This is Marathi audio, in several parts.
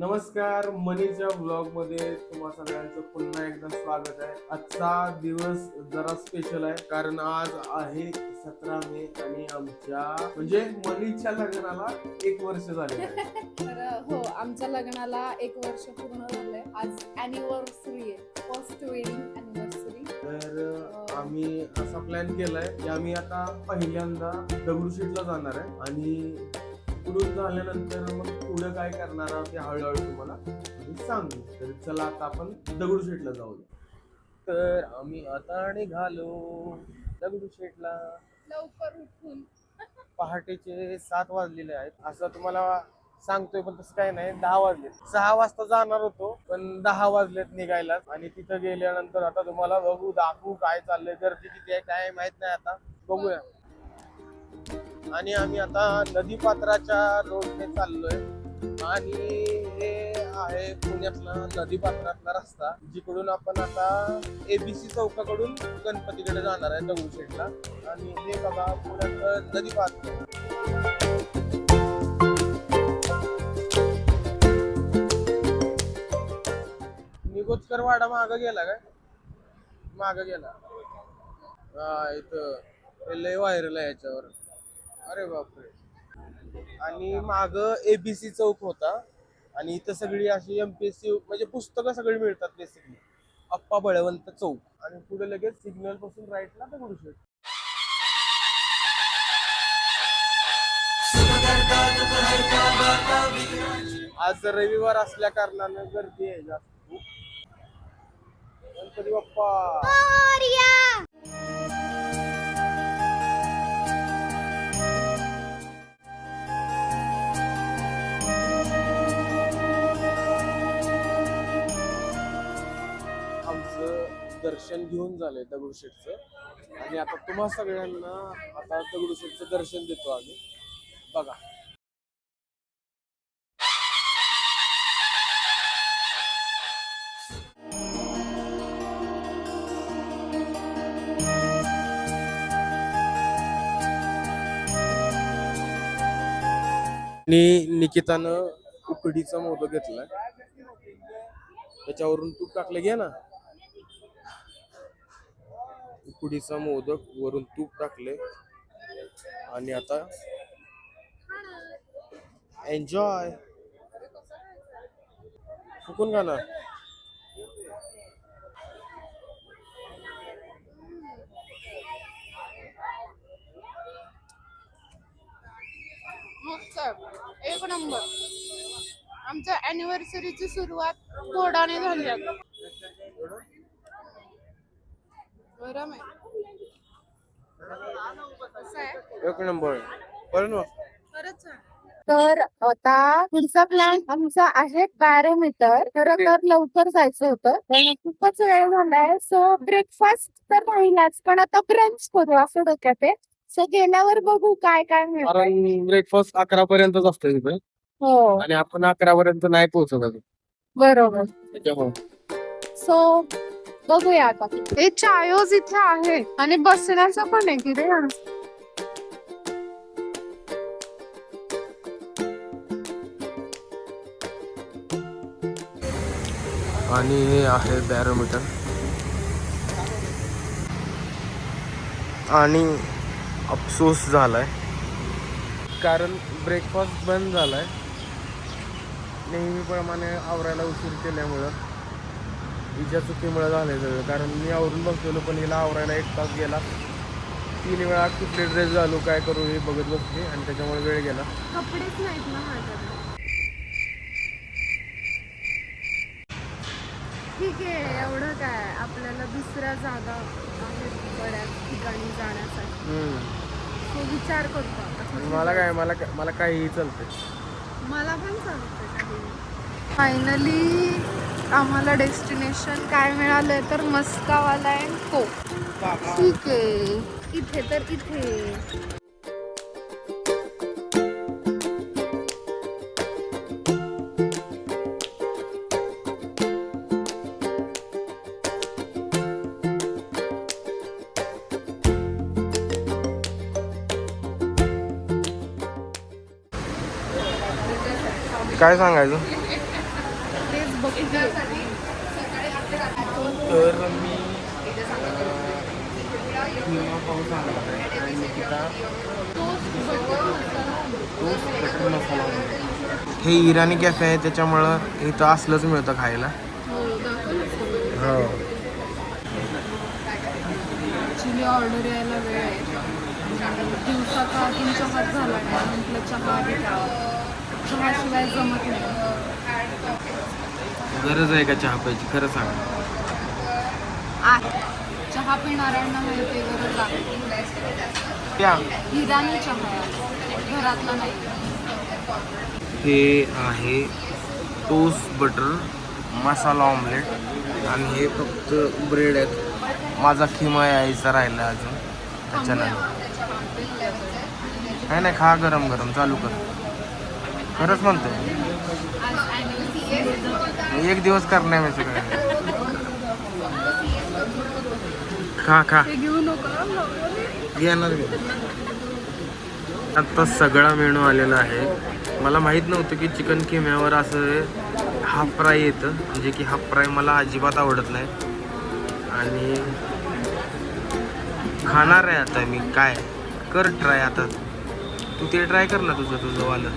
नमस्कार, मनीच्या ब्लॉग मध्ये तुम्हा सगळ्यांचं पुन्हा एकदा स्वागत आहे. आजचा दिवस जरा स्पेशल आहे कारण आज आहे 17 मे आणि आमच्या म्हणजे मनीच्या लग्नाला 1 वर्ष झाले आहे. तर हो, आमच्या लग्नाला 1 वर्ष पूर्ण झालंय. आज अॅनिव्हर्सरी आहे, फर्स्ट वेडिंग अॅनिव्हर्सरी. तर आम्ही असा प्लॅन केलाय की आम्ही आता पहिल्यांदा दगडूशेठला जाणार आहे आणि पुढून झाल्यानंतर मग पुढे काय करणार आहोत ते हळूहळू तुम्हाला मी सांगू. तर चला आता आपण दगडूशेठला जाऊया. तर आम्ही आता निघालो दगडूशेठला. लवकर उठून पहाटेचे 7 वाजलेले आहेत असं तुम्हाला सांगतोय, पण तसं काही नाही. 10 वाजले. 6 वाजता जाणार होतो पण 10 वाजलेत निघायला. आणि तिथं गेल्यानंतर आता तुम्हाला दाखवू काय चाललंय, गर्दी किती आहे काय माहित नाही, आता बघूया. आणि आम्ही आता नदीपात्राच्या रोडने चाललोय आणि हे आहे पुण्यातला नदीपात्रातला रस्ता, जिकडून आपण आता ABC चौकाकडून गणपतीकडे जाणार आहे दगडूशेठला. आणि हे बघा पुण्यात नदीपात्र. निगोजकर वाडा मागं गेला काय? मागं गेला. हा, इथं लय व्हायरल आहे याच्यावर. अरे बापरे. आणि माग ABC चौक होता आणि इथं सगळी अशी MPSC म्हणजे पुस्तकं सगळी मिळतात बेसिकली. अप्पा बळवंत चौक आणि पुढे लगेच सिग्नल पासून राईटला दगडूशेठ. आज रविवार असल्या कारणानं गर्दी आहे जास्त. गणपती बाप्पा. दर्शन घेऊन झालंय दगडूशेठचं आणि आता तुम्हा सगळ्यांना आता दगडूशेठचं दर्शन देतो आम्ही. बघा. निकितानं उकडीचा मोदक घेतलाय, त्याच्यावरून तूप टाकलं. घे ना. उकडीचा मोदक वरून तूप टाकले आणि आता एन्जॉय. फुकून खा ना. मस्त, एक नंबर. आमच्या अॅनिव्हर्सरीची सुरुवात गोडाने झाली आता. गरम आहे. कसं आहे? एक नंबर. बरं. खरंच आहे. तर आता पुढचा प्लॅन आमचा आहे 12 मीटर. खरं तर लवकर जायचं होतं पण खूपच वेळ झालाय. सो ब्रेकफास्ट तर राहिलाच, पण आता ब्रंच करू असं डोक्यात आहे. सो गेल्यावर बघू काय काय मिळतं. कारण ब्रेकफास्ट 11 पर्यंतच असतं तिथे हो आणि आपण 11 पर्यंत नाही पोहोचत अजून. बरोबर. त्याच्यामुळे सो बघूया आता. हे चायोज इथे आहे आणि बसण्याचं पण आहे की रे. आणि हे आहे बॅरोमीटर. आणि अफसोस झालाय कारण ब्रेकफास्ट बंद झालाय. नेहमीप्रमाणे आवरायला उशीर केल्यामुळं हिच्या चुकीमुळे झालंय सगळं. कारण मी आवरून बसलेलो पण हिला आवरायला 1 तास गेला. 3 वेळा कुठले ड्रेस घालू काय करू हे बघत बसते आणि त्याच्यामुळे वेळ गेला. कपडेच नाहीत ना माझ्याकडे. ठीक आहे, एवढं काय, आपल्याला दुसऱ्या जागा आहेत बऱ्याच ठिकाणी जाण्यासाठी. तो विचार करतो आता. मला काहीही चालते. मला पण चालतंय काही. फायनली आम्हाला डेस्टिनेशन काय मिळालंय तर मस्कावाला अँड को. ठीक आहे, इथे तर इथे. काय सांगायचं. तर मी किमा पाऊस आणला आहे आणि निकिता टोस्ट बटर मसाला आणला. हे इराणी कॅफे आहे त्याच्यामुळं इथं असलंच मिळतं खायला. हो ॲक्च्युली ऑर्डर यायला वेळ आहे. दिवसाचा अजून चहा झाला नाही म्हटलं चहा घ्यावा. चहाशिवाय जमत नाही. गरज आहे का चहा प्यायची खरं सांगा. चहा पिणाऱ्यांना माहिती गरज आहे. त्या इराणी चहा घरातला नाही. हे आहे टोस्ट बटर मसाला ऑमलेट आणि हे फक्त ब्रेड आहेत. माझा खिमा यायचा राहिला अजून त्याच्यानंतर नाही नाही खा गरम गरम चालू कर. खरंच म्हणतोय एक दिवस करणार मी सगळं. खा खा घेऊ नका. घेणार मी. आत्ता सगळा मेनू आलेला आहे. मला माहीत नव्हतं की चिकन किम्यावर असं हाफ फ्राय येतं. म्हणजे की हाफ फ्राय मला अजिबात आवडत नाही आणि खाणार आहे आता मी. काय कर ट्राय आता तू ते ट्राय कर ना तुझं वालं.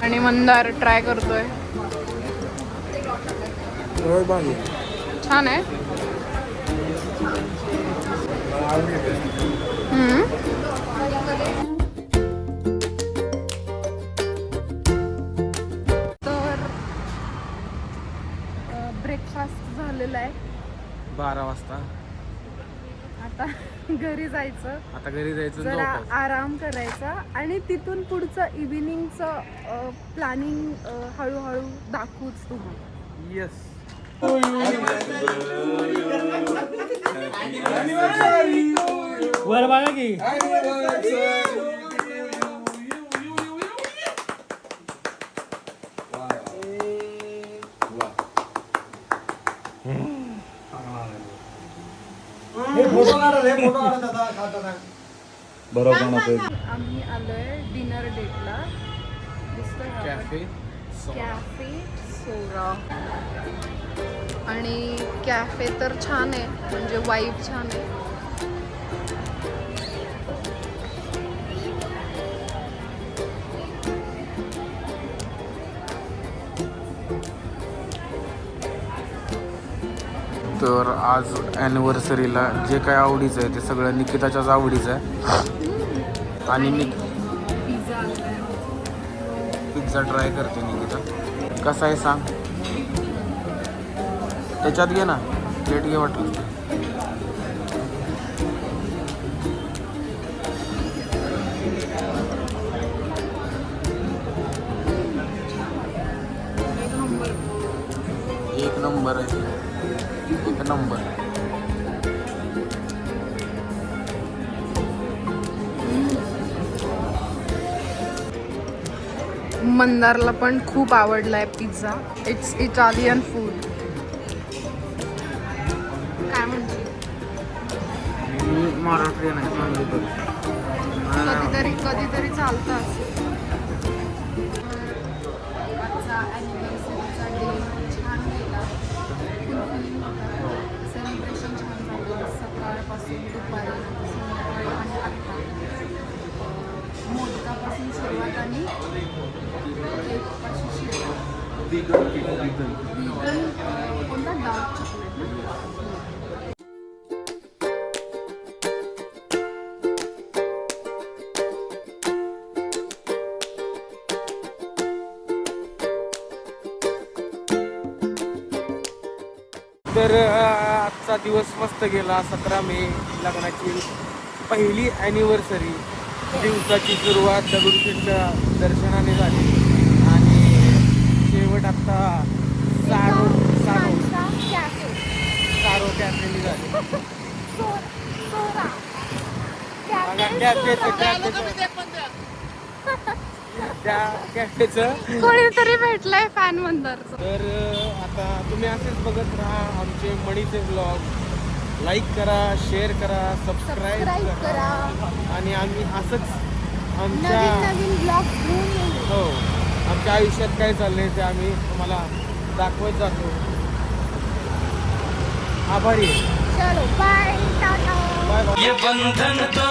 आणि मंदार ट्राय करतोय. छान आहे. तर ब्रेकफास्ट झालेला आहे. 12 वाजता आता घरी जायचं. आता घरी जायचं जरा झोपायचं. आराम करायचा आणि तिथून पुढचं इव्हिनिंगचं प्लॅनिंग हळूहळू दाखवूच तुम्हाला. येस वर बघा की आम्ही आलोय डिनर डेटला. कॅफे कॅफे सोरा. आणि कॅफे तर छान आहे. म्हणजे वाईब छान आहे. तर आज ॲनिव्हर्सरीला जे काय आवडीचं आहे ते सगळं निकिताच्याच आवडीचं आहे. आणि पिझ्झा ट्राय करते निकिता. कसा आहे सांग. त्याच्यात घे ना प्लेट घे वाटलं. एक नंबर आहे. एक नंबर. मंदारला पण खूप आवडलाय पिझ्झा. It's Italian food. काय म्हणते. महाराष्ट्रीयन आहे सांगितलं. कधीतरी चालतं असं. आजचा ॲनिव्हर्सरीचा डे छान गेला. फुलफिलिंग होता. सेलिब्रेशन छान झालं. सकाळपासून दुपारी संध्याकाळी आणि आत्ता मोदकापासून सुरुवात आणि केकपाशी कोणता डार्क चॉकलेट ना. तर आजचा दिवस मस्त गेला. 17 मे लग्नाची पहिली ॲनिव्हर्सरी. दिवसाची सुरुवात दगडूशेठच्या दर्शनाने झाली आणि शेवट आत्ता सारो कॅफेने झाली. त्या कॅफेचं कोणीतरी भेटलंय फॅन मंदारचं. तर आता तुम्ही असेच बघत राहा आमचे मणीचे ब्लॉग. लाईक करा, शेअर करा, सबस्क्राईब सबस्क्राईब करा करा. आणि आम्ही असंच नवीन आमच्या नवीन ब्लॉग घेऊन येऊ. हो आमच्या आयुष्यात काय चाललंय ते आम्ही तुम्हाला दाखवत जातो. आभारी आहे. चलो बाय टाटा. Bye bye. ये बंधन तो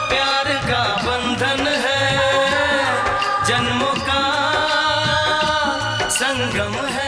प्यार का बंधन है, जन्मों का संगम है.